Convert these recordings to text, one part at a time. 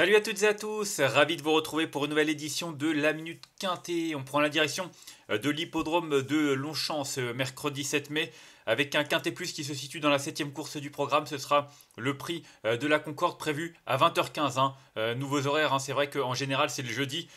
Salut à toutes et à tous, ravi de vous retrouver pour une nouvelle édition de la Minute Quintée. On prend la direction de l'hippodrome de Longchamp ce mercredi 7 mai avec un Quintet Plus qui se situe dans la septième course du programme. Ce sera le prix de la Concorde prévu à 20h15. Nouveaux horaires, c'est vrai qu'en général c'est le jeudi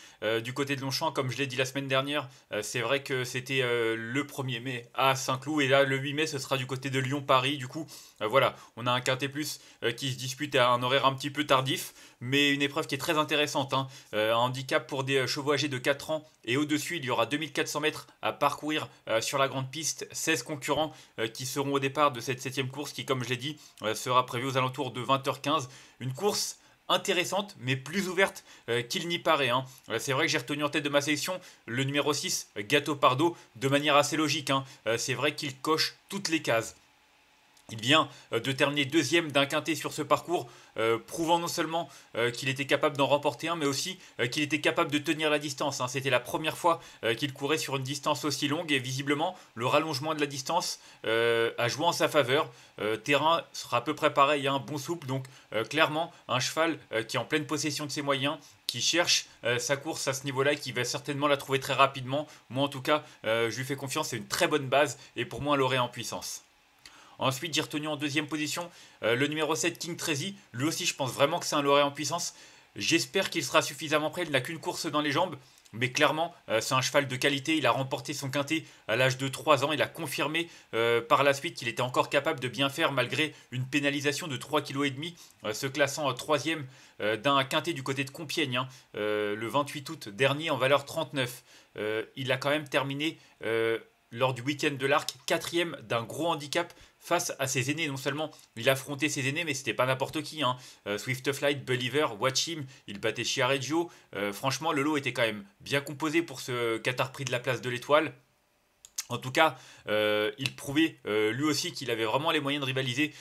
du côté de Longchamp, comme je l'ai dit la semaine dernière. C'est vrai que c'était le 1er mai à Saint-Cloud et là le 8 mai ce sera du côté de Lyon-Paris. Du coup, voilà, on a un Quintet Plus qui se dispute à un horaire un petit peu tardif, mais une épreuve qui est très intéressante. Un handicap pour des chevaux âgés de 4 ans et au-dessus, il y aura 2400 mètres à parcourir sur la grande piste. 16 concurrents qui seront au départ de cette septième course qui, comme je l'ai dit, sera prévue aux alentours de 20h15. Une course intéressante mais plus ouverte qu'il n'y paraît. C'est vrai que j'ai retenu en tête de ma sélection le numéro 6, Gâteau Pardo, de manière assez logique. C'est vrai qu'il coche toutes les cases. Il vient de terminer deuxième d'un quintet sur ce parcours, prouvant non seulement qu'il était capable d'en remporter un, mais aussi qu'il était capable de tenir la distance. C'était la première fois qu'il courait sur une distance aussi longue et visiblement le rallongement de la distance a joué en sa faveur. Terrain sera à peu près pareil, bon souple, donc clairement un cheval qui est en pleine possession de ses moyens, qui cherche sa course à ce niveau-là et qui va certainement la trouver très rapidement. Moi en tout cas, je lui fais confiance, c'est une très bonne base et pour moi un lauréat en puissance. Ensuite, j'ai retenu en deuxième position le numéro 7, King Trazy. Lui aussi, je pense vraiment que c'est un lauréat en puissance. J'espère qu'il sera suffisamment prêt. Il n'a qu'une course dans les jambes. Mais clairement, c'est un cheval de qualité. Il a remporté son quintet à l'âge de 3 ans. Il a confirmé par la suite qu'il était encore capable de bien faire malgré une pénalisation de 3,5 kg, se classant troisième d'un quintet du côté de Compiègne le 28 août dernier en valeur 39. Il a quand même terminé lors du week-end de l'Arc quatrième d'un gros handicap face à ses aînés. Non seulement il affrontait ses aînés, mais c'était pas n'importe qui. Swift Flight, Believer, Watch Him, il battait Chiareggio. Franchement, le lot était quand même bien composé pour ce Qatar Prix de la place de l'Étoile. En tout cas, il prouvait lui aussi qu'il avait vraiment les moyens de rivaliser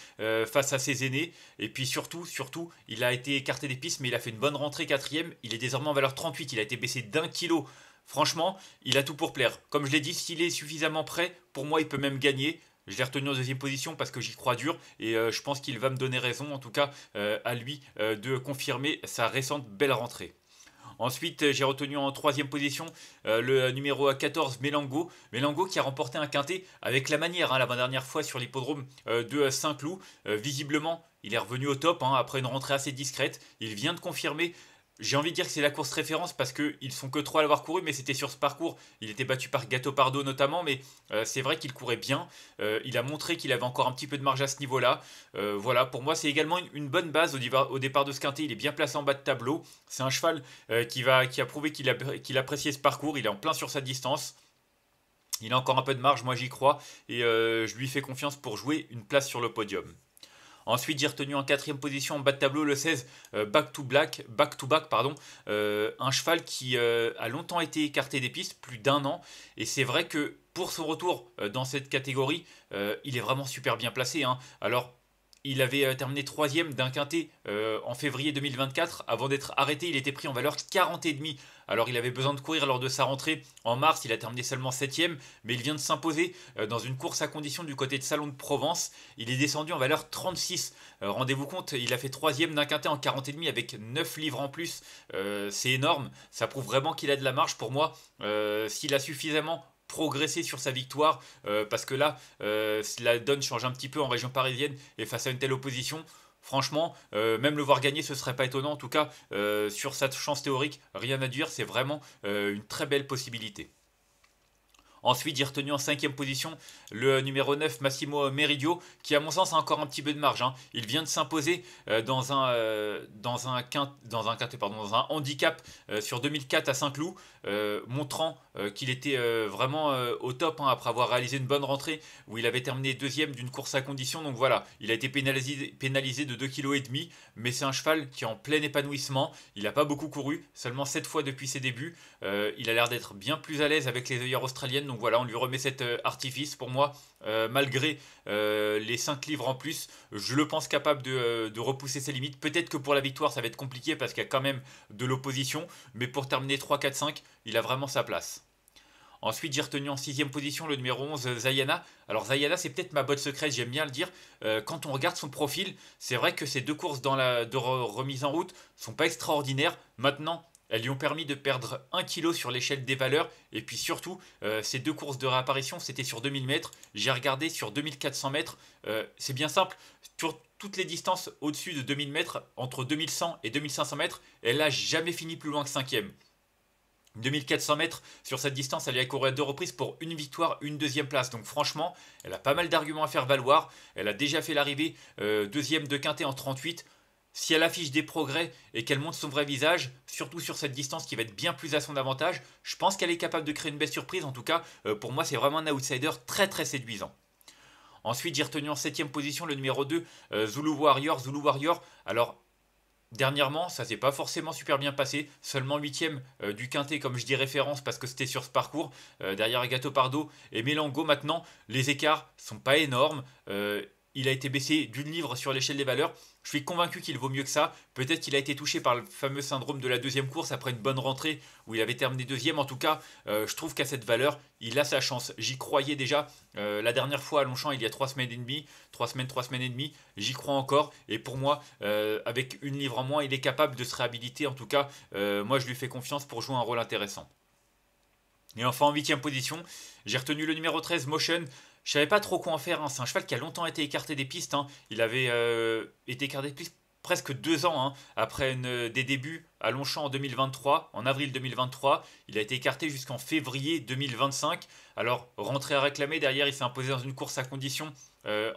face à ses aînés. Et puis surtout, il a été écarté des pistes, mais il a fait une bonne rentrée quatrième. Il est désormais en valeur 38, il a été baissé d'1 kilo. Franchement, il a tout pour plaire. Comme je l'ai dit, s'il est suffisamment prêt, pour moi, il peut même gagner. Je l'ai retenu en deuxième position parce que j'y crois dur et je pense qu'il va me donner raison, en tout cas à lui, de confirmer sa récente belle rentrée. Ensuite, j'ai retenu en troisième position le numéro 14, Melango. Melango qui a remporté un quintet avec la manière, l'avant-dernière fois sur l'hippodrome de Saint-Cloud. Visiblement, il est revenu au top après une rentrée assez discrète. Il vient de confirmer. J'ai envie de dire que c'est la course référence parce qu'ils sont que 3 à l'avoir couru, mais c'était sur ce parcours. Il était battu par Gâteau Pardo notamment, mais c'est vrai qu'il courait bien. Il a montré qu'il avait encore un petit peu de marge à ce niveau-là. Voilà, pour moi, c'est également une bonne base au départ de ce quintet. Il est bien placé en bas de tableau. C'est un cheval qui a prouvé qu'il appréciait ce parcours. Il est en plein sur sa distance. Il a encore un peu de marge, moi j'y crois, et je lui fais confiance pour jouer une place sur le podium. Ensuite, j'ai retenu en quatrième position en bas de tableau le 16, Back to Back, pardon, un cheval qui a longtemps été écarté des pistes, plus d'1 an. Et c'est vrai que pour son retour dans cette catégorie, il est vraiment super bien placé. Alors, il avait terminé troisième d'un quintet en février 2024. Avant d'être arrêté, il était pris en valeur 40,5. Alors il avait besoin de courir lors de sa rentrée en mars. Il a terminé seulement septième, mais il vient de s'imposer dans une course à condition du côté de Salon de Provence. Il est descendu en valeur 36. Rendez-vous compte, il a fait troisième d'un quintet en 40,5 avec 9 livres en plus. C'est énorme. Ça prouve vraiment qu'il a de la marge pour moi. S'il a suffisamment progresser sur sa victoire parce que là la donne change un petit peu en région parisienne et face à une telle opposition, franchement même le voir gagner ce serait pas étonnant. En tout cas sur sa chance théorique, rien à dire, c'est vraiment une très belle possibilité. Ensuite, j'ai retenu en cinquième position le numéro 9, Massimo Meridio, qui à mon sens a encore un petit peu de marge. Il vient de s'imposer dans un handicap sur 2004 à Saint-Cloud, montrant qu'il était vraiment au top après avoir réalisé une bonne rentrée où il avait terminé deuxième d'une course à condition. Donc voilà, il a été pénalisé de 2,5 kg, mais c'est un cheval qui est en plein épanouissement. Il n'a pas beaucoup couru, seulement 7 fois depuis ses débuts. Il a l'air d'être bien plus à l'aise avec les œillères australiennes. Donc voilà, on lui remet cet artifice. Pour moi, malgré les 5 livres en plus, je le pense capable de repousser ses limites. Peut-être que pour la victoire, ça va être compliqué parce qu'il y a quand même de l'opposition. Mais pour terminer 3, 4, 5, il a vraiment sa place. Ensuite, j'ai retenu en 6ème position le numéro 11, Zayana. Alors Zayana, c'est peut-être ma botte secrète, j'aime bien le dire. Quand on regarde son profil, c'est vrai que ces deux courses de remise en route sont pas extraordinaires. Maintenant, elles lui ont permis de perdre 1 kg sur l'échelle des valeurs. Et puis surtout, ces deux courses de réapparition, c'était sur 2000 mètres. J'ai regardé sur 2400 mètres. C'est bien simple. Sur toutes les distances au-dessus de 2000 mètres, entre 2100 et 2500 mètres, elle n'a jamais fini plus loin que 5ème. 2400 mètres sur cette distance, elle y a couru à 2 reprises pour une victoire, une deuxième place. Donc franchement, elle a pas mal d'arguments à faire valoir. Elle a déjà fait l'arrivée deuxième de Quintet en 38. Si elle affiche des progrès et qu'elle montre son vrai visage, surtout sur cette distance qui va être bien plus à son avantage, je pense qu'elle est capable de créer une belle surprise. En tout cas, pour moi, c'est vraiment un outsider très très séduisant. Ensuite, j'ai retenu en 7ème position le numéro 2, Zulu Warrior. Zulu Warrior, alors dernièrement, ça s'est pas forcément super bien passé. Seulement 8ème du Quintet, comme je dis référence, parce que c'était sur ce parcours. Derrière Gato Pardo et Mélango, maintenant, les écarts sont pas énormes. Il a été baissé d'une livre sur l'échelle des valeurs. Je suis convaincu qu'il vaut mieux que ça. Peut-être qu'il a été touché par le fameux syndrome de la deuxième course après une bonne rentrée où il avait terminé deuxième. En tout cas, je trouve qu'à cette valeur, il a sa chance. J'y croyais déjà la dernière fois à Longchamp, il y a 3 semaines et demie. 3 semaines et demie. J'y crois encore. Et pour moi, avec une livre en moins, il est capable de se réhabiliter. En tout cas, moi, je lui fais confiance pour jouer un rôle intéressant. Et enfin, en 8ème position, j'ai retenu le numéro 13, Motion. Je savais pas trop quoi en faire, hein. C'est un cheval qui a longtemps été écarté des pistes, hein. Il avait été écarté des pistes presque 2 ans, hein, après des débuts à Longchamp en 2023, en avril 2023. Il a été écarté jusqu'en février 2025. Alors, rentré à réclamer, derrière, il s'est imposé dans une course à condition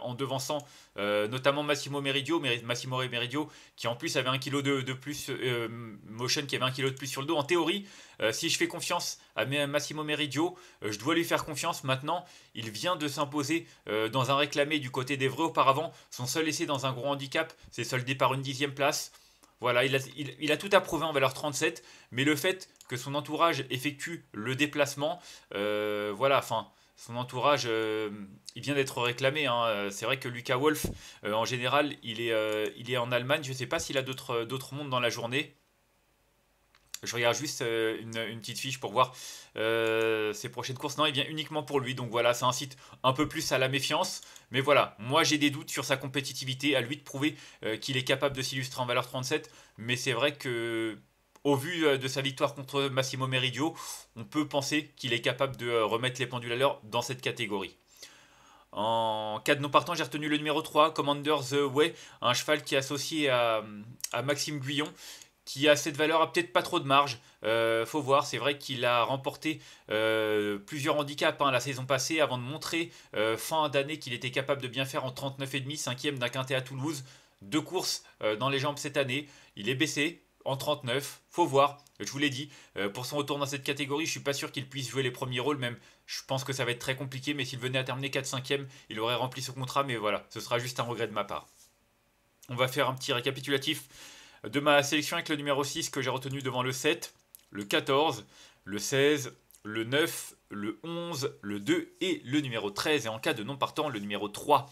en devançant notamment Massimo Meridio, qui en plus avait 1 kg de plus, Motion qui avait 1 kg de plus sur le dos. En théorie, si je fais confiance à Massimo Meridio, je dois lui faire confiance. Maintenant, il vient de s'imposer dans un réclamé du côté d'Evreux. Auparavant, son seul essai dans un gros handicap s'est soldé par une 10e place. Voilà, il a tout approuvé en valeur 37, mais le fait que son entourage effectue le déplacement, voilà, enfin, son entourage, il vient d'être réclamé, hein. C'est vrai que Lucas Wolf, en général, il est en Allemagne. Je ne sais pas s'il a d'autres mondes dans la journée. Je regarde juste une petite fiche pour voir ses prochaines courses. Non, il vient uniquement pour lui. Donc voilà, ça incite un peu plus à la méfiance. Mais voilà, moi j'ai des doutes sur sa compétitivité. À lui de prouver qu'il est capable de s'illustrer en valeur 37. Mais c'est vrai que, au vu de sa victoire contre Massimo Meridio, on peut penser qu'il est capable de remettre les pendules à l'heure dans cette catégorie. En cas de non partant, j'ai retenu le numéro 3, Commander's Way, un cheval qui est associé à Maxime Guyon, qui a cette valeur, a peut-être pas trop de marge. Faut voir, c'est vrai qu'il a remporté plusieurs handicaps, hein, la saison passée avant de montrer fin d'année qu'il était capable de bien faire en 39,5, 5ème d'un Quintet à Toulouse. 2 courses dans les jambes cette année. Il est baissé en 39, faut voir. Je vous l'ai dit, pour son retour dans cette catégorie, je suis pas sûr qu'il puisse jouer les premiers rôles, même je pense que ça va être très compliqué, mais s'il venait à terminer 4-5ème, il aurait rempli son contrat, mais voilà, ce sera juste un regret de ma part. On va faire un petit récapitulatif de ma sélection avec le numéro 6 que j'ai retenu devant le 7, le 14, le 16, le 9, le 11, le 2 et le numéro 13. Et en cas de non partant, le numéro 3.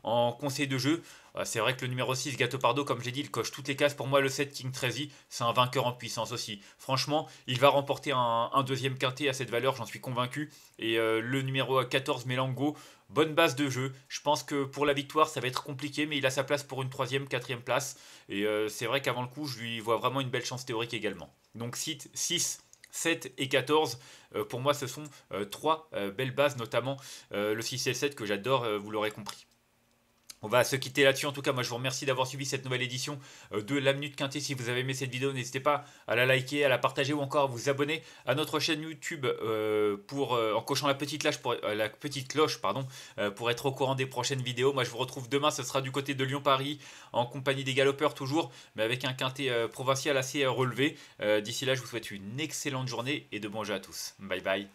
En conseil de jeu, c'est vrai que le numéro 6, Gato Pardo, comme j'ai dit, il coche toutes les cases. Pour moi, le 7, King Trazy, c'est un vainqueur en puissance aussi. Franchement, il va remporter un deuxième quintet à cette valeur, j'en suis convaincu. Et le numéro 14, Mélango, bonne base de jeu. Je pense que pour la victoire, ça va être compliqué, mais il a sa place pour une 3e, 4e place. Et c'est vrai qu'avant le coup, je lui vois vraiment une belle chance théorique également. Donc 6, 7 et 14, pour moi, ce sont 3 belles bases, notamment le 6 et le 7 que j'adore, vous l'aurez compris. On va se quitter là-dessus. En tout cas, moi je vous remercie d'avoir suivi cette nouvelle édition de la Minute Quintet. Si vous avez aimé cette vidéo, n'hésitez pas à la liker, à la partager ou encore à vous abonner à notre chaîne YouTube en cochant la petite cloche pour être au courant des prochaines vidéos. Moi je vous retrouve demain, ce sera du côté de Lyon-Paris en compagnie des galopeurs toujours, mais avec un quintet provincial assez relevé. D'ici là, je vous souhaite une excellente journée et de bons jeux à tous. Bye bye.